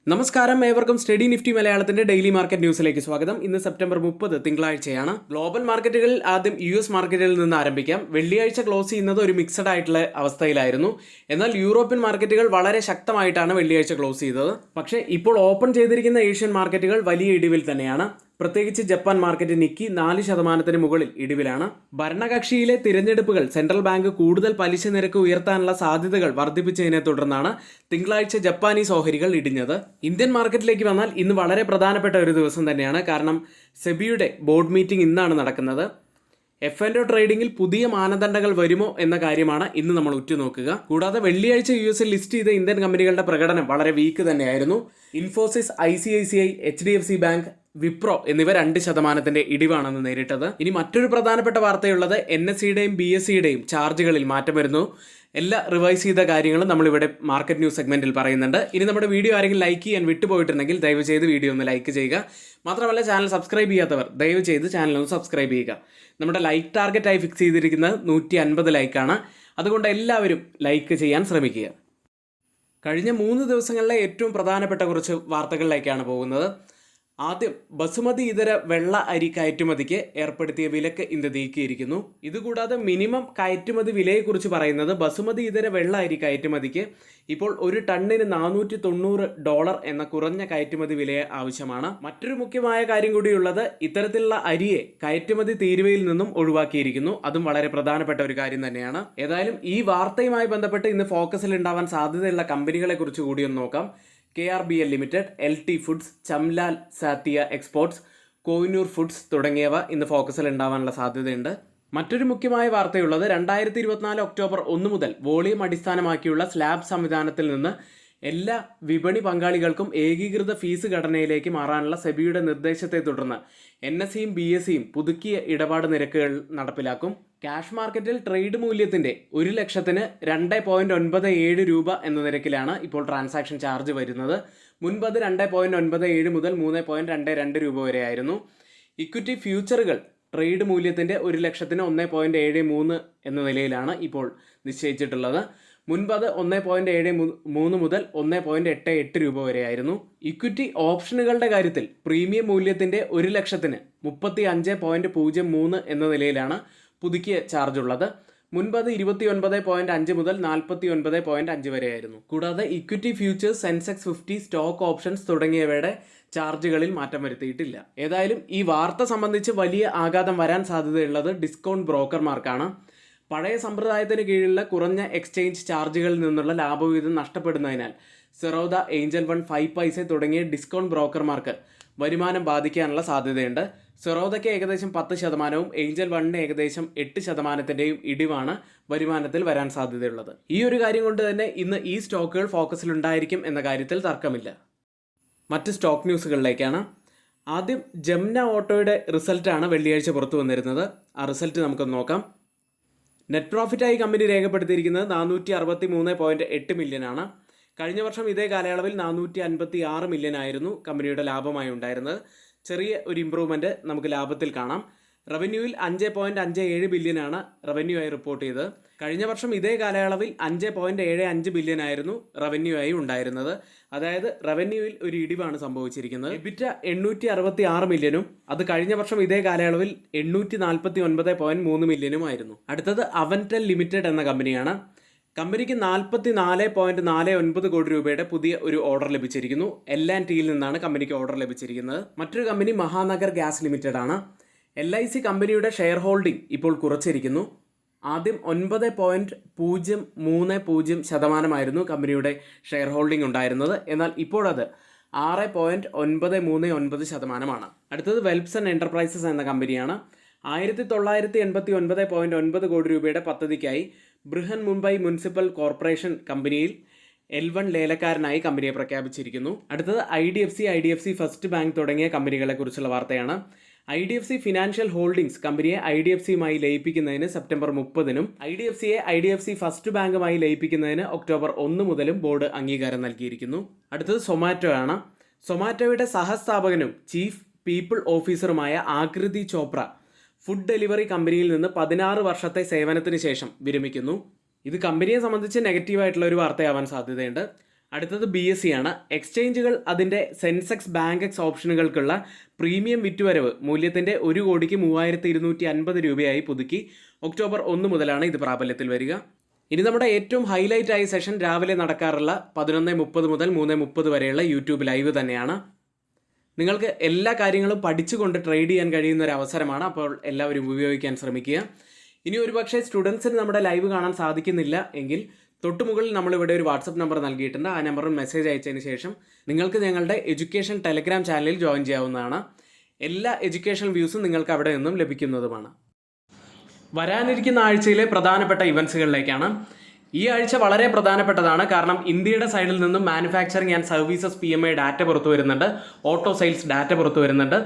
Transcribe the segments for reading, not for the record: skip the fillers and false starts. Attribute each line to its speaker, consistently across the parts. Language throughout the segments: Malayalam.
Speaker 1: നമസ്കാരം, ഏവർക്കും സ്റ്റഡി നിഫ്റ്റി മലയാളത്തിന്റെ ഡെയിലി മാർക്കറ്റ് ന്യൂസിലേക്ക് സ്വാഗതം. ഇന്ന് സെപ്റ്റംബർ 30 തിങ്കളാഴ്ചയാണ്. ഗ്ലോബൽ മാർക്കറ്റുകളിൽ ആദ്യം US മാർക്കറ്റുകളിൽ നിന്ന് ആരംഭിക്കാം. വെള്ളിയാഴ്ച ക്ലോസ് ചെയ്യുന്നത് ഒരു മിക്സഡ് ആയിട്ടുള്ള അവസ്ഥയിലായിരുന്നു. എന്നാൽ യൂറോപ്യൻ മാർക്കറ്റുകൾ വളരെ ശക്തമായിട്ടാണ് വെള്ളിയാഴ്ച ക്ലോസ് ചെയ്തത്. പക്ഷേ ഇപ്പോൾ ഓപ്പൺ ചെയ്തിരിക്കുന്ന ഏഷ്യൻ മാർക്കറ്റുകൾ വലിയ ഇടിവിൽ തന്നെയാണ്. പ്രത്യേകിച്ച് ജപ്പാൻ മാർക്കറ്റ് നിക്കി 4% മുകളിൽ ഇടിവിലാണ്. ഭരണകക്ഷിയിലെ തിരഞ്ഞെടുപ്പുകൾ സെൻട്രൽ ബാങ്ക് കൂടുതൽ പലിശ നിരക്ക് ഉയർത്താനുള്ള സാധ്യതകൾ വർദ്ധിപ്പിച്ചതിനെ തുടർന്നാണ് തിങ്കളാഴ്ച ജപ്പാനീസ് ഓഹരികൾ ഇടിഞ്ഞത്. ഇന്ത്യൻ മാർക്കറ്റിലേക്ക് വന്നാൽ ഇന്ന് വളരെ പ്രധാനപ്പെട്ട ഒരു ദിവസം തന്നെയാണ്. കാരണം സെബിയുടെ ബോർഡ് മീറ്റിംഗ് ഇന്നാണ് നടക്കുന്നത്. F&O ട്രേഡിംഗിൽ പുതിയ മാനദണ്ഡങ്ങൾ വരുമോ എന്ന കാര്യമാണ് ഇന്ന് നമ്മൾ ഉറ്റുനോക്കുക. കൂടാതെ വെള്ളിയാഴ്ച US ലിസ്റ്റ് ചെയ്ത ഇന്ത്യൻ കമ്പനികളുടെ പ്രകടനം വളരെ വീക്ക് തന്നെയായിരുന്നു. Infosys, ICICI, HDFC bank, Wipro എന്നിവ 2% ഇടിവാണെന്ന് നേരിട്ടത്. ഇനി മറ്റൊരു പ്രധാനപ്പെട്ട വാർത്തയുള്ളത് NSEയുടെയും BSEയുടെയും ചാർജുകളിൽ മാറ്റം വരുന്നു. എല്ലാ റിവൈസ് ചെയ്ത കാര്യങ്ങളും നമ്മളിവിടെ മാർക്കറ്റ് ന്യൂസ് സെഗ്മെന്റിൽ പറയുന്നുണ്ട്. ഇനി നമ്മുടെ വീഡിയോ ആരെങ്കിലും ലൈക്ക് ചെയ്യാൻ വിട്ടുപോയിട്ടുണ്ടെങ്കിൽ ദയവ് ചെയ്ത് വീഡിയോ ഒന്ന് ലൈക്ക് ചെയ്യുക. മാത്രമല്ല ചാനൽ സബ്സ്ക്രൈബ് ചെയ്യാത്തവർ ദയവ് ചെയ്ത് ചാനൽ ഒന്ന് സബ്സ്ക്രൈബ് ചെയ്യുക. നമ്മുടെ ലൈക്ക് ടാർഗറ്റായി ഫിക്സ് ചെയ്തിരിക്കുന്നത് 150 ലൈക്കാണ്. അതുകൊണ്ട് എല്ലാവരും ലൈക്ക് ചെയ്യാൻ ശ്രമിക്കുക. കഴിഞ്ഞ 3 ദിവസങ്ങളിലെ ഏറ്റവും പ്രധാനപ്പെട്ട കുറച്ച് വാർത്തകളിലേക്കാണ് പോകുന്നത്. ആദ്യം ബസുമതി ഇതര വെള്ള അരി കയറ്റുമതിക്ക് ഏർപ്പെടുത്തിയ വിലക്ക് ഇന്ത്യ നീക്കിയിരിക്കുന്നു. ഇതുകൂടാതെ മിനിമം കയറ്റുമതി വിലയെക്കുറിച്ച് പറയുന്നത് ബസുമതി ഇതര വെള്ള അരി കയറ്റുമതിക്ക് ഇപ്പോൾ ഒരു ടണ്ണിന് $490 എന്ന കുറഞ്ഞ കയറ്റുമതി വില ആവശ്യമാണ്. മറ്റൊരു മുഖ്യമായ കാര്യം കൂടിയുള്ളത്, ഇത്തരത്തിലുള്ള അരിയെ കയറ്റുമതി തീരുവയിൽ നിന്നും ഒഴിവാക്കിയിരിക്കുന്നു. അതും വളരെ പ്രധാനപ്പെട്ട ഒരു കാര്യം തന്നെയാണ്. ഏതായാലും ഈ വാർത്തയുമായി ബന്ധപ്പെട്ട് ഇന്ന് ഫോക്കസിൽ ഉണ്ടാവാൻ സാധ്യതയുള്ള കമ്പനികളെ കുറിച്ച് കൂടി ഒന്ന് നോക്കാം. KRBL limited, LT foods, Chamanlal Setia exports, Kohinoor foods തുടങ്ങിയവ ഇന്ന് ഫോക്കസിൽ ഉണ്ടാവാനുള്ള സാധ്യതയുണ്ട്. മറ്റൊരു മുഖ്യമായ വാർത്തയുള്ളത് 2024 ഒക്ടോബർ 1 മുതൽ വോളിയം അടിസ്ഥാനമാക്കിയുള്ള സ്ലാബ് സംവിധാനത്തിൽ നിന്ന് എല്ലാ വിപണി പങ്കാളികൾക്കും ഏകീകൃത ഫീസ് ഘടനയിലേക്ക് മാറാനുള്ള സെബിയുടെ നിർദ്ദേശത്തെ തുടർന്ന് NSEയും BSEയും പുതുക്കിയ ഇടപാട് നിരക്കുകൾ നടപ്പിലാക്കും. ക്യാഷ് മാർക്കറ്റിൽ ട്രേഡ് മൂല്യത്തിന്റെ 1 ലക്ഷത്തിന് 2.97 രൂപ എന്ന നിരക്കിലാണ് ഇപ്പോൾ ട്രാൻസാക്ഷൻ ചാർജ് വരുന്നത്. മുൻപ് അത് 2.97 മുതൽ 3.22 രൂപ വരെ ആയിരുന്നു. ഇക്വിറ്റി ഫ്യൂച്ചറുകൾ ട്രേഡ് മൂല്യത്തിന്റെ 1 ലക്ഷത്തിന് 1.73 എന്ന നിലയിലാണ് ഇപ്പോൾ നിശ്ചയിച്ചിട്ടുള്ളത്. മുൻപ് അത് 1.73 മുതൽ 1.88 രൂപ വരെയായിരുന്നു. ഇക്വിറ്റി ഓപ്ഷനുകളുടെ കാര്യത്തിൽ പ്രീമിയം മൂല്യത്തിന്റെ 1 ലക്ഷത്തിന് 35.03 എന്ന നിലയിലാണ് പുതുക്കിയ ചാർജ് ഉള്ളത്. മുൻപ് അത് 29.5 മുതൽ 49.5 വരെയായിരുന്നു. കൂടാതെ equity futures, Sensex 50, stock options തുടങ്ങിയവയുടെ ചാർജുകളിൽ മാറ്റം വരുത്തിയിട്ടില്ല. ഏതായാലും ഈ വാർത്ത സംബന്ധിച്ച് വലിയ ആഘാതം വരാൻ സാധ്യതയുള്ളത് ഡിസ്കൗണ്ട് ബ്രോക്കർമാർക്കാണ്. പഴയ സമ്പ്രദായത്തിന് കീഴിലുള്ള കുറഞ്ഞ എക്സ്ചേഞ്ച് ചാർജുകളിൽ നിന്നുള്ള ലാഭവിഹിതം നഷ്ടപ്പെടുന്നതിനാൽ സെറോദ, ഏഞ്ചൽ വൺ, 5 പൈസ തുടങ്ങിയ ഡിസ്കൗണ്ട് ബ്രോക്കർമാർക്ക് വരുമാനം ബാധിക്കാനുള്ള സാധ്യതയുണ്ട്. സെറോദയ്ക്ക് ഏകദേശം 10%, ഏഞ്ചൽ വണ്ണിന് ഏകദേശം 8%-യും ഇടിവാണ് വരുമാനത്തിൽ വരാൻ സാധ്യതയുള്ളത്. ഈ ഒരു കാര്യം കൊണ്ട് തന്നെ ഇന്ന് ഈ സ്റ്റോക്കുകൾ ഫോക്കസിലുണ്ടായിരിക്കും എന്ന കാര്യത്തിൽ തർക്കമില്ല. മറ്റ് സ്റ്റോക്ക് ന്യൂസുകളിലേക്കാണ്. ആദ്യം ജംന ഓട്ടോയുടെ റിസൾട്ടാണ് വെള്ളിയാഴ്ച പുറത്തു വന്നിരുന്നത്. ആ റിസൾട്ട് നമുക്കൊന്ന് നോക്കാം. നെറ്റ് പ്രോഫിറ്റായി കമ്പനി രേഖപ്പെടുത്തിയിരിക്കുന്നത് 463.8 മില്യൺ ആണ്. കഴിഞ്ഞ വർഷം ഇതേ കാലയളവിൽ 456 മില്യൺ ആയിരുന്നു കമ്പനിയുടെ ലാഭമായി ഉണ്ടായിരുന്നത്. ചെറിയ ഒരു ഇമ്പ്രൂവ്മെൻറ്റ് നമുക്ക് ലാഭത്തിൽ കാണാം. റവന്യൂവിൽ 5.57 ബില്യനാണ് റവന്യൂ ആയി റിപ്പോർട്ട് ചെയ്തത്. കഴിഞ്ഞ വർഷം ഇതേ കാലയളവിൽ 5.75 ബില്യൺ ആയിരുന്നു റവന്യൂ ആയി ഉണ്ടായിരുന്നത്. അതായത് റവന്യൂവിൽ ഒരു ഇടിവാണ് സംഭവിച്ചിരിക്കുന്നത്. എബിറ്റ 866 മില്യനും അത് കഴിഞ്ഞ വർഷം ഇതേ കാലയളവിൽ 849.3 മില്യനും ആയിരുന്നു. അടുത്തത് അവൻടെൽ ലിമിറ്റഡ് എന്ന കമ്പനിയാണ്. കമ്പനിക്ക് 44.49 കോടി രൂപയുടെ പുതിയ ഒരു ഓർഡർ ലഭിച്ചിരിക്കുന്നു. L&Tയിൽ നിന്നാണ് കമ്പനിക്ക് ഓർഡർ ലഭിച്ചിരിക്കുന്നത്. മറ്റൊരു കമ്പനി മഹാനഗർ ഗ്യാസ് ലിമിറ്റഡ് ആണ്. LIC കമ്പനിയുടെ ഷെയർ ഹോൾഡിംഗ് ഇപ്പോൾ കുറച്ചിരിക്കുന്നു. ആദ്യം 9.030% കമ്പനിയുടെ ഷെയർ ഹോൾഡിംഗ് ഉണ്ടായിരുന്നത്. എന്നാൽ ഇപ്പോൾ അത് 6.939%. അടുത്തത് വെൽപ്സൺ എന്റർപ്രൈസസ് എന്ന കമ്പനിയാണ്. 1989.9 കോടി രൂപയുടെ പദ്ധതിക്കായി ബൃഹൻ മുംബൈ മുനിസിപ്പൽ കോർപ്പറേഷൻ കമ്പനിയിൽ L1 ലേലക്കാരനായി കമ്പനിയെ പ്രഖ്യാപിച്ചിരിക്കുന്നു. അടുത്തത് IDFC ഫസ്റ്റ് ബാങ്ക് തുടങ്ങിയ കമ്പനികളെ കുറിച്ചുള്ള വാർത്തയാണ്. IDFC ഫിനാൻഷ്യൽ ഹോൾഡിംഗ്സ് കമ്പനിയെ IDFCയുമായി ലയിപ്പിക്കുന്നതിന് സെപ്റ്റംബർ 30-നും IDFCയെ IDFC ഫസ്റ്റ് ബാങ്കുമായി ലയിപ്പിക്കുന്നതിന് ഒക്ടോബർ 1 മുതലും ബോർഡ് അംഗീകാരം നൽകിയിരിക്കുന്നു. അടുത്തത് സൊമാറ്റോ ആണ്. സൊമാറ്റോയുടെ സഹസ്ഥാപകനും ചീഫ് പീപ്പിൾ ഓഫീസറുമായ ആകൃതി ചോപ്ര ഫുഡ് ഡെലിവറി കമ്പനിയിൽ നിന്ന് 16 വർഷത്തെ സേവനത്തിന് ശേഷം വിരമിക്കുന്നു. ഇത് കമ്പനിയെ സംബന്ധിച്ച് നെഗറ്റീവായിട്ടുള്ള ഒരു വാർത്തയാവാൻ സാധ്യതയുണ്ട്. അടുത്തത് BSE ആണ്. എക്സ്ചേഞ്ചുകൾ അതിൻ്റെ സെൻസെക്സ് ബാങ്കെക്സ് ഓപ്ഷനുകൾക്കുള്ള പ്രീമിയം വിറ്റുവരവ് മൂല്യത്തിൻ്റെ 1,02,250 രൂപയായി പുതുക്കി. ഒക്ടോബർ 1 മുതലാണ് ഇത് പ്രാബല്യത്തിൽ വരിക. ഇനി നമ്മുടെ ഏറ്റവും ഹൈലൈറ്റ് ആയ സെഷൻ രാവിലെ നടക്കാറുള്ള 11:30 മുതൽ 3:30 വരെയുള്ള യൂട്യൂബ് ലൈവ് തന്നെയാണ്. നിങ്ങൾക്ക് എല്ലാ കാര്യങ്ങളും പഠിച്ചുകൊണ്ട് ട്രേഡ് ചെയ്യാൻ കഴിയുന്ന ഒരു അവസരമാണ്. അപ്പോൾ എല്ലാവരും ഉപയോഗിക്കാൻ ശ്രമിക്കുക. ഇനി ഒരുപക്ഷെ സ്റ്റുഡൻസിന് നമ്മുടെ ലൈവ് കാണാൻ സാധിക്കുന്നില്ല എങ്കിൽ തൊട്ടുമുകളിൽ നമ്മളിവിടെ ഒരു വാട്സപ്പ് നമ്പർ നൽകിയിട്ടുണ്ട്. ആ നമ്പറിൽ മെസ്സേജ് അയച്ചതിന് ശേഷം നിങ്ങൾക്ക് ഞങ്ങളുടെ എഡ്യൂക്കേഷൻ ടെലഗ്രാം ചാനലിൽ ജോയിൻ ചെയ്യാവുന്നതാണ്. എല്ലാ എഡ്യൂക്കേഷൻ വ്യൂസും നിങ്ങൾക്ക് അവിടെ നിന്നും ലഭിക്കുന്നതുമാണ്. വരാനിരിക്കുന്ന ആഴ്ചയിലെ പ്രധാനപ്പെട്ട ഇവൻസുകളിലേക്കാണ്. ഈ ആഴ്ച വളരെ പ്രധാനപ്പെട്ടതാണ്. കാരണം ഇന്ത്യയുടെ സൈഡിൽ നിന്നും manufacturing and services PMI data പുറത്തു വരുന്നുണ്ട്. ഓട്ടോ സെയിൽസ് ഡാറ്റ പുറത്തു വരുന്നുണ്ട്.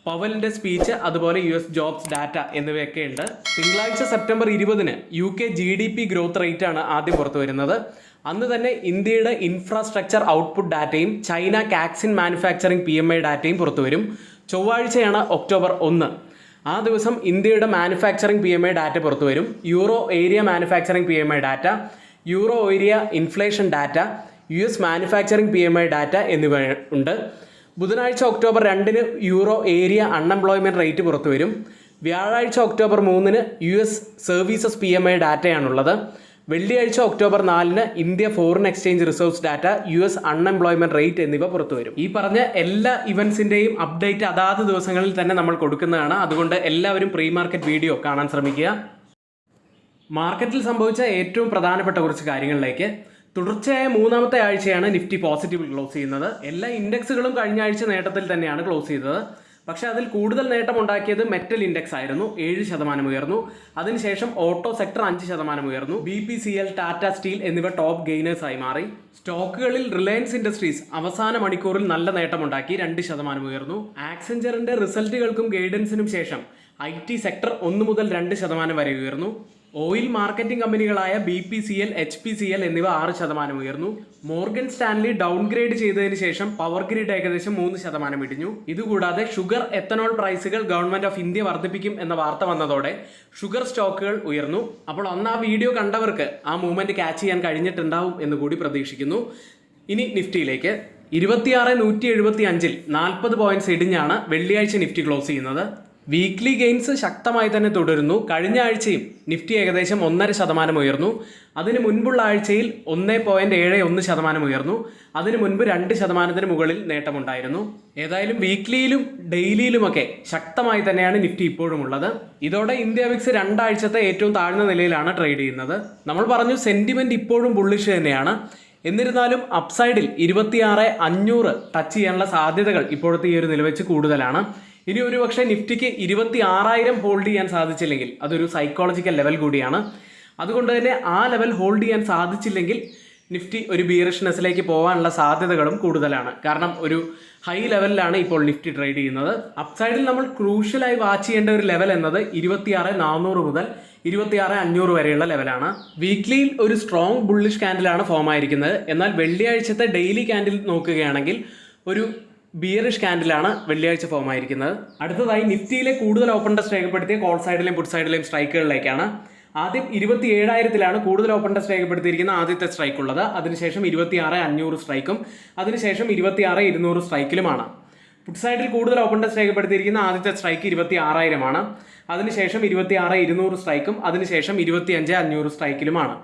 Speaker 1: പവലിൻ്റെ സ്പീച്ച്, അതുപോലെ US ജോബ്സ് ഡാറ്റ എന്നിവയൊക്കെ ഉണ്ട്. തിങ്കളാഴ്ച സെപ്റ്റംബർ 20-ന് UK GDP ഗ്രോത്ത് റേറ്റ് ആണ് ആദ്യം പുറത്തു വരുന്നത്. അന്ന് തന്നെ ഇന്ത്യയുടെ ഇൻഫ്രാസ്ട്രക്ചർ ഔട്ട്പുട്ട് ഡാറ്റയും ചൈന കാക്സിൻ മാനുഫാക്ചറിങ് PMI ഡാറ്റയും പുറത്തു വരും. ചൊവ്വാഴ്ചയാണ് ഒക്ടോബർ 1. ആ ദിവസം ഇന്ത്യയുടെ മാനുഫാക്ചറിങ് PMI ഡാറ്റ പുറത്തു വരും. Euro area manufacturing PMI data, euro area inflation data, US manufacturing PMI data എന്നിവ ഉണ്ട്. ബുധനാഴ്ച ഒക്ടോബർ 2-ന് യൂറോ ഏരിയ അൺഎംപ്ലോയ്മെൻറ്റ് റേറ്റ് പുറത്തു വരും. വ്യാഴാഴ്ച ഒക്ടോബർ 3-ന് US സർവീസസ് PMI ഡാറ്റയാണുള്ളത്. വെള്ളിയാഴ്ച ഒക്ടോബർ 4-ന് India foreign exchange reserves data, US unemployment rate എന്നിവ പുറത്തു വരും. ഈ പറഞ്ഞ എല്ലാ ഇവൻസിൻ്റെയും അപ്ഡേറ്റ് അതാത് ദിവസങ്ങളിൽ തന്നെ നമ്മൾ കൊടുക്കുന്നതാണ്. അതുകൊണ്ട് എല്ലാവരും പ്രീ മാർക്കറ്റ് വീഡിയോ കാണാൻ ശ്രമിക്കുക. മാർക്കറ്റിൽ സംഭവിച്ച ഏറ്റവും പ്രധാനപ്പെട്ട കുറച്ച് കാര്യങ്ങളിലേക്ക്. തുടർച്ചയായ 3ാമത്തെ ആഴ്ചയാണ് നിഫ്റ്റി പോസിറ്റീവ് ക്ലോസ് ചെയ്യുന്നത്. എല്ലാ ഇൻഡെക്സുകളും കഴിഞ്ഞ ആഴ്ച നേട്ടത്തിൽ തന്നെയാണ് ക്ലോസ് ചെയ്തത്. പക്ഷേ അതിൽ കൂടുതൽ നേട്ടം ഉണ്ടാക്കിയത് മെറ്റൽ ഇൻഡെക്സ് ആയിരുന്നു. 7% ഉയർന്നു. അതിനുശേഷം ഓട്ടോ സെക്ടർ 5% ഉയർന്നു. BPCL, ടാറ്റ സ്റ്റീൽ എന്നിവ ടോപ്പ് ഗെയിനേഴ്സായി മാറി. സ്റ്റോക്കുകളിൽ റിലയൻസ് ഇൻഡസ്ട്രീസ് അവസാന മണിക്കൂറിൽ നല്ല നേട്ടമുണ്ടാക്കി, 2% ഉയർന്നു. ആക്സെഞ്ചറിന്റെ റിസൾട്ടുകൾക്കും ഗൈഡൻസിനും ശേഷം IT സെക്ടർ 1 മുതൽ 2% വരെ ഉയർന്നു. ഓയിൽ മാർക്കറ്റിംഗ് കമ്പനികളായ BPCL, HPCL എന്നിവ 6% ഉയർന്നു. മോർഗൻ സ്റ്റാൻലി ഡൗൺഗ്രേഡ് ചെയ്തതിനു ശേഷം പവർ ഗ്രിഡ് ഏകദേശം 3% ഇടിഞ്ഞു. ഇതുകൂടാതെ ഷുഗർ, എത്തനോൾ പ്രൈസുകൾ ഗവൺമെന്റ് ഓഫ് ഇന്ത്യ വർദ്ധിപ്പിക്കും എന്ന വാർത്ത വന്നതോടെ ഷുഗർ സ്റ്റോക്കുകൾ ഉയർന്നു. അപ്പോൾ അന്ന് ആ വീഡിയോ കണ്ടവർക്ക് ആ മൂവ്മെന്റ് ക്യാച്ച് ചെയ്യാൻ കഴിഞ്ഞിട്ടുണ്ടാവും എന്ന് കൂടി പ്രതീക്ഷിക്കുന്നു. ഇനി നിഫ്റ്റിയിലേക്ക്. 26,175-ൽ 40 പോയിന്റ്സ് ഇടിഞ്ഞാണ് വെള്ളിയാഴ്ച നിഫ്റ്റി ക്ലോസ് ചെയ്യുന്നത്. വീക്ക്ലി ഗെയിൻസ് ശക്തമായി തന്നെ തുടരുന്നു. കഴിഞ്ഞ ആഴ്ചയും നിഫ്റ്റി ഏകദേശം 1.5% ഉയർന്നു. അതിന് മുൻപുള്ള ആഴ്ചയിൽ 1.71% ഉയർന്നു. അതിന് മുൻപ് 2%-ന് മുകളിൽ നേട്ടമുണ്ടായിരുന്നു. ഏതായാലും വീക്ക്ലിയിലും ഡെയിലിയിലുമൊക്കെ ശക്തമായി തന്നെയാണ് നിഫ്റ്റി ഇപ്പോഴും ഉള്ളത്. ഇതോടെ ഇന്ത്യ വിക്സ് 2 ആഴ്ചത്തെ ഏറ്റവും താഴ്ന്ന നിലയിലാണ് ട്രേഡ് ചെയ്യുന്നത്. നമ്മൾ പറഞ്ഞു സെന്റിമെന്റ് ഇപ്പോഴും ബുള്ളിഷ് തന്നെയാണ്. എന്നിരുന്നാലും അപ്സൈഡിൽ 26,500 ടച്ച് ചെയ്യാനുള്ള സാധ്യതകൾ ഇപ്പോഴത്തെ ഈ ഒരു നില വെച്ച് കൂടുതലാണ്. ഇനി ഒരുപക്ഷെ നിഫ്റ്റിക്ക് 26,000 ഹോൾഡ് ചെയ്യാൻ സാധിച്ചില്ലെങ്കിൽ അതൊരു സൈക്കോളജിക്കൽ ലെവൽ കൂടിയാണ്. അതുകൊണ്ട് തന്നെ ആ ലെവൽ ഹോൾഡ് ചെയ്യാൻ സാധിച്ചില്ലെങ്കിൽ നിഫ്റ്റി ഒരു ബിയറിഷ്നെസ്സിലേക്ക് പോകാനുള്ള സാധ്യതകളും കൂടുതലാണ്. കാരണം ഒരു ഹൈ ലെവലിലാണ് ഇപ്പോൾ നിഫ്റ്റി ട്രേഡ് ചെയ്യുന്നത്. അപ്സൈഡിൽ നമ്മൾ ക്രൂഷ്യലായി വാച്ച് ചെയ്യേണ്ട ഒരു ലെവൽ എന്നത് 26,400 മുതൽ 26,500 വരെയുള്ള ലെവലാണ്. വീക്ക്ലിയിൽ ഒരു സ്ട്രോങ് ബുള്ളിഷ് ക്യാൻഡിലാണ് ഫോം ആയിരിക്കുന്നത്. എന്നാൽ വെള്ളിയാഴ്ചത്തെ ഡെയിലി ക്യാൻഡിൽ നോക്കുകയാണെങ്കിൽ ഒരു ബിയറിഷ് ക്യാൻഡിലാണ് വെള്ളിയാഴ്ച ഫോം ആയിരിക്കുന്നത്. അടുത്തതായി നിഫ്റ്റിയിലെ കൂടുതൽ ഓപ്പൺ ടെസ്റ്റ് രേഖപ്പെടുത്തിയ കോൾ സൈഡിലെയും പുട്ട് സൈഡിലെയും സ്ട്രൈക്കുകളിലേക്കാണ്. ആദ്യം 27,000-ലാണ് കൂടുതൽ ഓപ്പൺ ടെസ്റ്റ് രേഖപ്പെടുത്തിയിരിക്കുന്ന ആദ്യത്തെ സ്ട്രൈക്ക് ഉള്ളത്. അതിനുശേഷം 26,500 സ്ട്രൈക്കും അതിനുശേഷം 26,200 സ്ട്രൈക്കിലുമാണ്. പുട്ട് സൈഡിൽ കൂടുതൽ ഓപ്പൺ ടെസ്റ്റ് രേഖപ്പെടുത്തിയിരിക്കുന്ന ആദ്യത്തെ സ്ട്രൈക്ക് 26,000-ആണ്. അതിനുശേഷം 26,200 സ്ട്രൈക്കും അതിനുശേഷം 25,500 സ്ട്രൈക്കിലുമാണ്.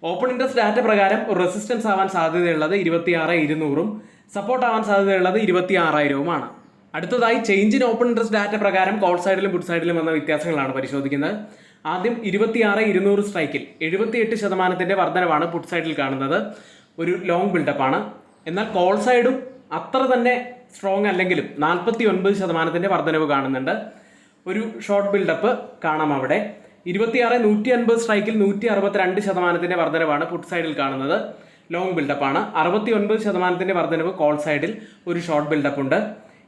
Speaker 1: ഓപ്പൺ ഇൻട്രസ്റ്റ് ഡാറ്റ പ്രകാരം റെസിസ്റ്റൻസ് ആവാൻ സാധ്യതയുള്ളത് 26,200-ഉം സപ്പോർട്ട് ആവാൻ സാധ്യതയുള്ളത് 26,000-ഉമാണ്. അടുത്തതായി change in open interest data പ്രകാരം കോൾ സൈഡിലും പുട്ട് സൈഡിലും വന്ന വ്യത്യാസങ്ങളാണ് പരിശോധിക്കുന്നത്. ആദ്യം 26,200 സ്ട്രൈക്കിൽ 78% വർധനവാണ് പുട്ട് സൈഡിൽ കാണുന്നത്. ഒരു ലോങ് ബിൽഡപ്പാണ്. എന്നാൽ കോൾ സൈഡും അത്ര തന്നെ സ്ട്രോങ് അല്ലെങ്കിലും 49% വർധനവ് കാണുന്നുണ്ട്. ഒരു ഷോർട്ട് ബിൽഡപ്പ് കാണാം അവിടെ. 26,150 സ്ട്രൈക്കിൽ 162% വർധനവാണ് പുട്ട് സൈഡിൽ കാണുന്നത്. ലോങ് ബിൽഡപ്പാണ്. 69% വർധനവ് കോൾ സൈഡിൽ ഒരു ഷോർട്ട് ബിൽഡപ്പ് ഉണ്ട്.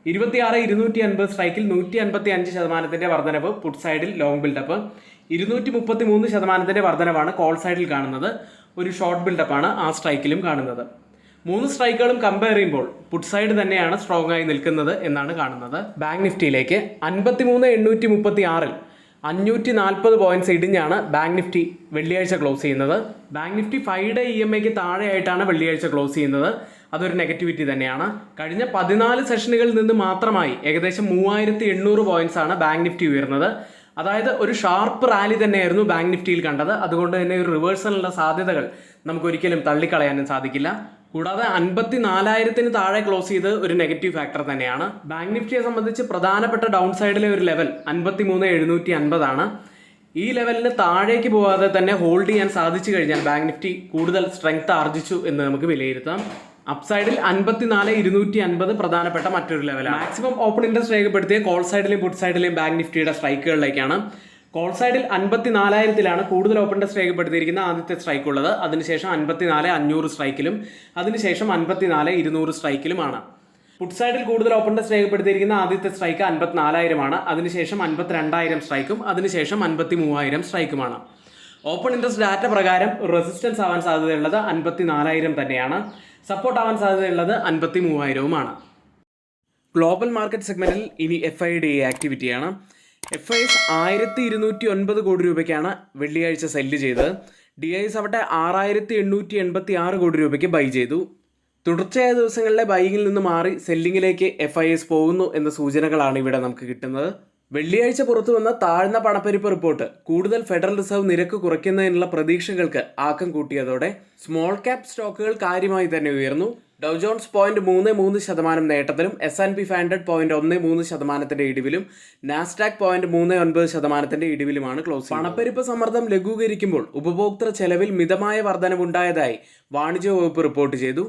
Speaker 1: 26,250 സ്ട്രൈക്കിൽ 155% വർധനവ് പുട്ട് സൈഡിൽ ലോങ് ബിൽഡപ്പ്. 233% വർധനവാണ് കോൾ സൈഡിൽ കാണുന്നത്. ഒരു ഷോർട്ട് ബിൽഡപ്പാണ് ആ സ്ട്രൈക്കിലും കാണുന്നത്. മൂന്ന് സ്ട്രൈക്കുകളും കമ്പയർ ചെയ്യുമ്പോൾ പുട്ട് സൈഡ് തന്നെയാണ് സ്ട്രോങ് ആയി നിൽക്കുന്നത് എന്നാണ് കാണുന്നത്. ബാങ്ക് നിഫ്റ്റിയിലേക്ക് 53,836 540 പോയിന്റ്സ് ഇടിഞ്ഞാണ് ബാങ്ക് നിഫ്റ്റി വെള്ളിയാഴ്ച ക്ലോസ് ചെയ്യുന്നത്. ബാങ്ക് നിഫ്റ്റി 5-ഡേ EMAയ്ക്ക് താഴെയായിട്ടാണ് വെള്ളിയാഴ്ച ക്ലോസ് ചെയ്യുന്നത്. അതൊരു നെഗറ്റിവിറ്റി തന്നെയാണ്. കഴിഞ്ഞ 14 സെഷനുകളിൽ നിന്ന് മാത്രമായി ഏകദേശം 3800 പോയിന്റ്സ് ആണ് ബാങ്ക് നിഫ്റ്റി ഉയർന്നത്. അതായത് ഒരു ഷാർപ്പ് റാലി തന്നെയായിരുന്നു ബാങ്ക് നിഫ്റ്റിയിൽ കണ്ടത്. അതുകൊണ്ട് തന്നെ ഒരു റിവേഴ്സലിനുള്ള സാധ്യതകൾ നമുക്കൊരിക്കലും തള്ളിക്കളയാനും സാധിക്കില്ല. കൂടാതെ 54,000 താഴെ ക്ലോസ് ചെയ്ത് ഒരു നെഗറ്റീവ് ഫാക്ടർ തന്നെയാണ്. ബാങ്ക് നിഫ്റ്റിയെ സംബന്ധിച്ച് പ്രധാനപ്പെട്ട ഡൗൺ സൈഡിലെ ഒരു ലെവൽ 53,750 ആണ്. ഈ ലെവലിന് താഴേക്ക് പോകാതെ തന്നെ ഹോൾഡ് ചെയ്യാൻ സാധിച്ചു കഴിഞ്ഞാൽ ബാങ്ക് നിഫ്റ്റി കൂടുതൽ സ്ട്രെങ്ത് ആർജിച്ചു എന്ന് നമുക്ക് വിലയിരുത്താം. അപ്സൈഡിൽ 54,250 പ്രധാനപ്പെട്ട മറ്റൊരു ലെവലാണ്. മാക്സിമം ഓപ്പൺ ഇൻട്രസ്റ്റ് രേഖപ്പെടുത്തിയ കോൾ സൈഡിലെയും പുട്ട് സൈഡിലെയും ബാങ്ക് നിഫ്റ്റിയുടെ സ്ട്രൈക്കുകളിലേക്കാണ്. കോൾ സൈഡിൽ 54,000 കൂടുതൽ ഓപ്പൺ ഇൻട്രസ്റ്റ് രേഖപ്പെടുത്തിയിരിക്കുന്ന ആദ്യത്തെ സ്ട്രൈക്ക് ഉള്ളത്. അതിനുശേഷം 54,500 സ്ട്രൈക്കിലും അതിനുശേഷം 54,200 സ്ട്രൈക്കിലുമാണ്. പുട്ട് സൈഡിൽ കൂടുതൽ ഓപ്പൺ ഇൻട്രസ്റ്റ് രേഖപ്പെടുത്തിയിരിക്കുന്ന ആദ്യത്തെ സ്ട്രൈക്ക് 54,000 ആണ്. അതിനുശേഷം 52,000 സ്ട്രൈക്കും അതിനുശേഷം 53,000 സ്ട്രൈക്കുമാണ്. ഓപ്പൺ ഇൻട്രസ്റ്റ് ഡാറ്റ പ്രകാരം റെസിസ്റ്റൻസ് ആവാൻ സാധ്യതയുള്ളത് 54,000 തന്നെയാണ്. സപ്പോർട്ട് ആവാൻ സാധ്യതയുള്ളത് 53,000 ഗ്ലോബൽ മാർക്കറ്റ് സെഗ്മെന്റിൽ ഇനി FIDA ആക്ടിവിറ്റിയാണ്. FIs 1,209 കോടി രൂപയ്ക്കാണ് വെള്ളിയാഴ്ച സെല്ല് ചെയ്തത്. DIs ആവട്ടെ 6,886 കോടി രൂപയ്ക്ക് ബൈ ചെയ്തു. തുടർച്ചയായ ദിവസങ്ങളിലെ ബൈയിൽ നിന്ന് മാറി സെല്ലിങ്ങിലേക്ക് FIs പോകുന്നു എന്ന സൂചനകളാണ് ഇവിടെ നമുക്ക് കിട്ടുന്നത്. വെള്ളിയാഴ്ച പുറത്തു വന്ന താഴ്ന്ന പണപ്പെരുപ്പ് റിപ്പോർട്ട് കൂടുതൽ ഫെഡറൽ റിസർവ് നിരക്ക് കുറയ്ക്കുന്നതിനുള്ള പ്രതീക്ഷകൾക്ക് ആക്കം കൂട്ടിയതോടെ സ്മോൾ ക്യാപ് സ്റ്റോക്കുകൾ കാര്യമായി തന്നെ ഉയർന്നു. ഡൗ ജോൺസ് 0.33% നേട്ടത്തിലും S&P 500 0.13% ഇടിവിലും നാസ്ഡാക്ക് 0.39% ഇടിവിലുമാണ് ക്ലോസ്. പണപ്പെരുപ്പ് സമ്മർദ്ദം ലഘൂകരിക്കുമ്പോൾ ഉപഭോക്തൃ ചെലവിൽ മിതമായ വർധനവുണ്ടായതായി വാണിജ്യ വകുപ്പ് റിപ്പോർട്ട് ചെയ്തു.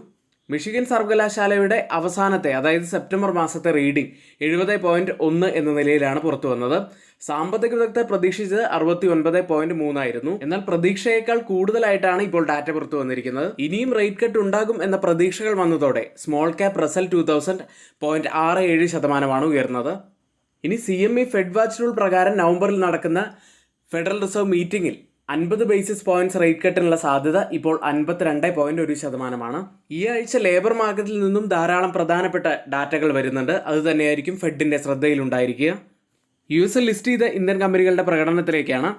Speaker 1: മിഷിഗൻ സർവകലാശാലയുടെ അവസാനത്തെ അതായത് സെപ്റ്റംബർ മാസത്തെ റീഡിംഗ് 70.1 എന്ന നിലയിലാണ് പുറത്തു വന്നത്. സാമ്പത്തിക വിദഗ്ധർ പ്രതീക്ഷിച്ചത് 69.3 ആയിരുന്നു. എന്നാൽ പ്രതീക്ഷയേക്കാൾ കൂടുതലായിട്ടാണ് ഇപ്പോൾ ഡാറ്റ പുറത്തു വന്നിരിക്കുന്നത്. ഇനിയും റേറ്റ് കട്ട് ഉണ്ടാകും എന്ന പ്രതീക്ഷകൾ വന്നതോടെ സ്മോൾ ക്യാപ് റസൽ 2000 0.67% ഉയർന്നത്. ഇനി CME ഫെഡ് വാച്ച് റൂൾ പ്രകാരം നവംബറിൽ നടക്കുന്ന ഫെഡറൽ റിസർവ് മീറ്റിംഗിൽ 50 ബേസിസ് പോയിന്റ്സ് റേറ്റ് കട്ടിനുള്ള സാധ്യത ഇപ്പോൾ 52.1%. ഈ ആഴ്ച ലേബർ മാർക്കറ്റിൽ നിന്നും ധാരാളം പ്രധാനപ്പെട്ട ഡാറ്റകൾ വരുന്നുണ്ട്. അത് തന്നെയായിരിക്കും ഫെഡിന്റെ ശ്രദ്ധയിലുണ്ടായിരിക്കുക. US ലിസ്റ്റ് ചെയ്ത ഇന്ത്യൻ കമ്പനികളുടെ പ്രകടനത്തിലേക്കാണ്.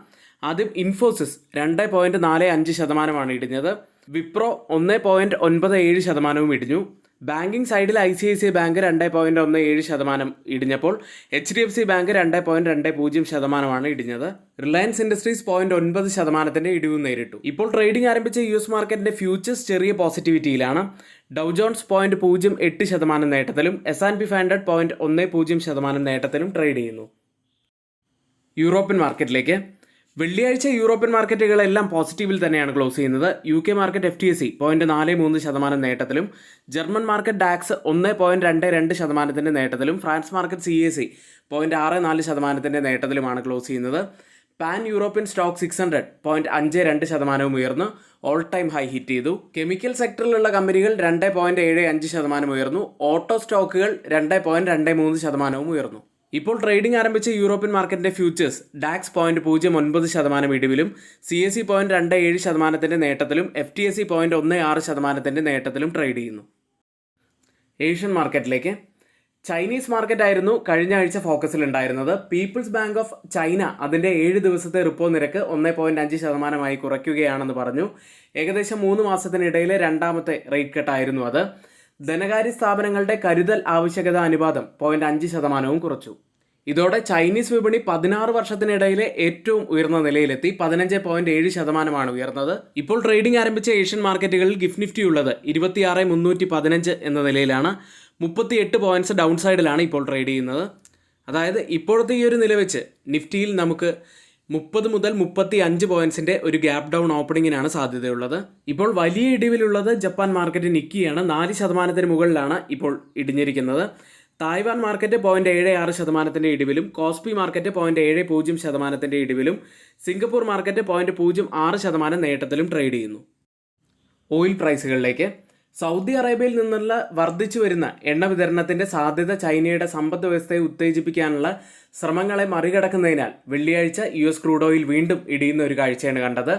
Speaker 1: ആദ്യം ഇൻഫോസിസ് 2.45% ഇടിഞ്ഞത്. വിപ്രോ 1.97% ഇടിഞ്ഞു. ബാങ്കിങ് സൈഡിൽ ICICI ബാങ്ക് 2.17% ഇടിഞ്ഞപ്പോൾ HDFC ബാങ്ക് 2.20% ഇടിഞ്ഞത്. റിലയൻസ് ഇൻഡസ്ട്രീസ് 0.9% ഇടിവ് നേരിട്ടു. ഇപ്പോൾ ട്രേഡിംഗ് ആരംഭിച്ച US മാർക്കറ്റിന്റെ ഫ്യൂച്ചേഴ്സ് ചെറിയ പോസിറ്റിവിറ്റിയിലാണ്. ഡൗ ജോൺസ് 0.08% നേട്ടത്തിലും S&P 500 0.10% നേട്ടത്തിലും ട്രേഡ് ചെയ്യുന്നു. യൂറോപ്യൻ മാർക്കറ്റിലേക്ക് വെള്ളിയാഴ്ച യൂറോപ്യൻ മാർക്കറ്റുകളെല്ലാം പോസിറ്റീവിൽ തന്നെയാണ് ക്ലോസ് ചെയ്യുന്നത്. UK മാർക്കറ്റ് FTSE 0.43% നേട്ടത്തിലും ജർമ്മൻ മാർക്കറ്റ് DAX 1.22% നേട്ടത്തിലും ഫ്രാൻസ് മാർക്കറ്റ് CAC 0.64% നേട്ടത്തിലുമാണ് ക്ലോസ് ചെയ്യുന്നത്. പാൻ യൂറോപ്യൻ സ്റ്റോക്ക് 600 0.52% ഉയർന്ന് ഓൾ ടൈം ഹൈ ഹിറ്റ് ചെയ്തു. കെമിക്കൽ സെക്ടറിലുള്ള കമ്പനികൾ 2.75% ഉയർന്നു. ഓട്ടോ സ്റ്റോക്കുകൾ 2.23% ഉയർന്നു. ഇപ്പോൾ ട്രേഡിംഗ് ആരംഭിച്ച യൂറോപ്യൻ മാർക്കറ്റിന്റെ ഫ്യൂച്ചേഴ്സ് DAX 0.09% ഇടിവിലും CAC 0.27% നേട്ടത്തിലും FTSE 0.16% നേട്ടത്തിലും ട്രേഡ് ചെയ്യുന്നു. ഏഷ്യൻ മാർക്കറ്റിലേക്ക് ചൈനീസ് മാർക്കറ്റ് ആയിരുന്നു കഴിഞ്ഞ ആഴ്ച ഫോക്കസിൽ ഉണ്ടായിരുന്നത്. പീപ്പിൾസ് ബാങ്ക് ഓഫ് ചൈന അതിൻ്റെ 7 ദിവസത്തെ റിപ്പോ നിരക്ക് 1.5% കുറയ്ക്കുകയാണെന്ന് പറഞ്ഞു. ഏകദേശം 3 മാസത്തിനിടയിലെ രണ്ടാമത്തെ റേറ്റ് കട്ടായിരുന്നു അത്. ധനകാര്യ സ്ഥാപനങ്ങളുടെ കരുതൽ ആവശ്യകത അനുപാതം 0.5% കുറച്ചു. ഇതോടെ ചൈനീസ് വിപണി 16 വർഷത്തിനിടയിലെ ഏറ്റവും ഉയർന്ന നിലയിലെത്തി. 15.7% ഉയർന്നത്. ഇപ്പോൾ ട്രേഡിംഗ് ആരംഭിച്ച ഏഷ്യൻ മാർക്കറ്റുകളിൽ ഗിഫ്റ്റ് നിഫ്റ്റി ഉള്ളത് 26,315 എന്ന നിലയിലാണ്. 38 പോയിന്റ്സ് ഡൗൺ സൈഡിലാണ് ഇപ്പോൾ ട്രേഡ് ചെയ്യുന്നത്. അതായത് ഇപ്പോഴത്തെ ഈ ഒരു നില വെച്ച് നിഫ്റ്റിയിൽ നമുക്ക് 30 മുതൽ 35 പോയിന്റ്സിന്റെ ഒരു ഗ്യാപ് ഡൗൺ ഓപ്പണിങ്ങിനാണ് സാധ്യതയുള്ളത്. ഇപ്പോൾ വലിയ ഇടിവിലുള്ളത് ജപ്പാൻ മാർക്കറ്റ് നിക്കിയാണ്. 4% മുകളിലാണ് ഇപ്പോൾ ഇടിഞ്ഞിരിക്കുന്നത്. തായ്വാൻ മാർക്കറ്റ് 0.76% ഇടിവിലും കോസ്പി മാർക്കറ്റ് 0.70% ഇടിവിലും സിംഗപ്പൂർ മാർക്കറ്റ് 0.06% നേട്ടത്തിലും ട്രേഡ് ചെയ്യുന്നു. ഓയിൽ പ്രൈസുകളിലേക്ക് സൗദി അറേബ്യയിൽ നിന്നുള്ള വർദ്ധിച്ചു വരുന്ന എണ്ണ വിതരണത്തിന്റെ സാധ്യത ചൈനയുടെ സമ്പദ് വ്യവസ്ഥയെ ഉത്തേജിപ്പിക്കാനുള്ള ശ്രമങ്ങളെ മറികടക്കുന്നതിനാൽ വെള്ളിയാഴ്ച US ക്രൂഡ് ഓയിൽ വീണ്ടും ഇടിയുന്ന ഒരു കാഴ്ചയാണ് കണ്ടത്.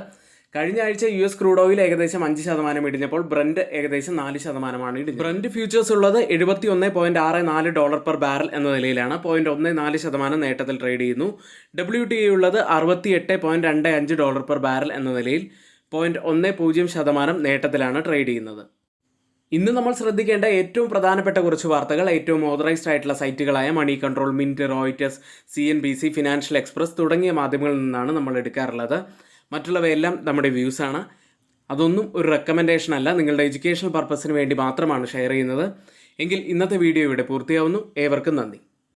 Speaker 1: കഴിഞ്ഞ ആഴ്ച US ക്രൂഡ് ഓയിൽ ഏകദേശം 5% ഇടിഞ്ഞപ്പോൾ ബ്രന്റ് ഏകദേശം 4% ഇടിഞ്ഞത്. ബ്രന്റ് ഫ്യൂച്ചേഴ്സ് ഉള്ളത് $71.64 പെർ ബാരൽ എന്ന നിലയിലാണ് 0.14% നേട്ടത്തിൽ ട്രേഡ് ചെയ്യുന്നു. WTI ഉള്ളത് $68.25 പെർ ബാരൽ എന്ന നിലയിൽ 0.10% നേട്ടത്തിലാണ് ട്രേഡ് ചെയ്യുന്നത്. ഇന്ന് നമ്മൾ ശ്രദ്ധിക്കേണ്ട ഏറ്റവും പ്രധാനപ്പെട്ട കുറച്ച് വാർത്തകൾ ഏറ്റവും ഓതറൈസ്ഡ് ആയിട്ടുള്ള സൈറ്റുകളായ Moneycontrol, Mint, Reuters, CNBC, Financial Express തുടങ്ങിയ മാധ്യമങ്ങളിൽ നിന്നാണ് നമ്മൾ എടുക്കാറുള്ളത്. മറ്റുള്ളവയെല്ലാം നമ്മുടെ വ്യൂസ് ആണ്. അതൊന്നും ഒരു റെക്കമെൻഡേഷൻ അല്ല, നിങ്ങളുടെ എഡ്യൂക്കേഷണൽ പർപ്പസിന് വേണ്ടി മാത്രമാണ് ഷെയർ ചെയ്യുന്നത്. എങ്കിൽ ഇന്നത്തെ വീഡിയോ ഇവിടെ പൂർത്തിയാവുന്നു. ഏവർക്കും നന്ദി.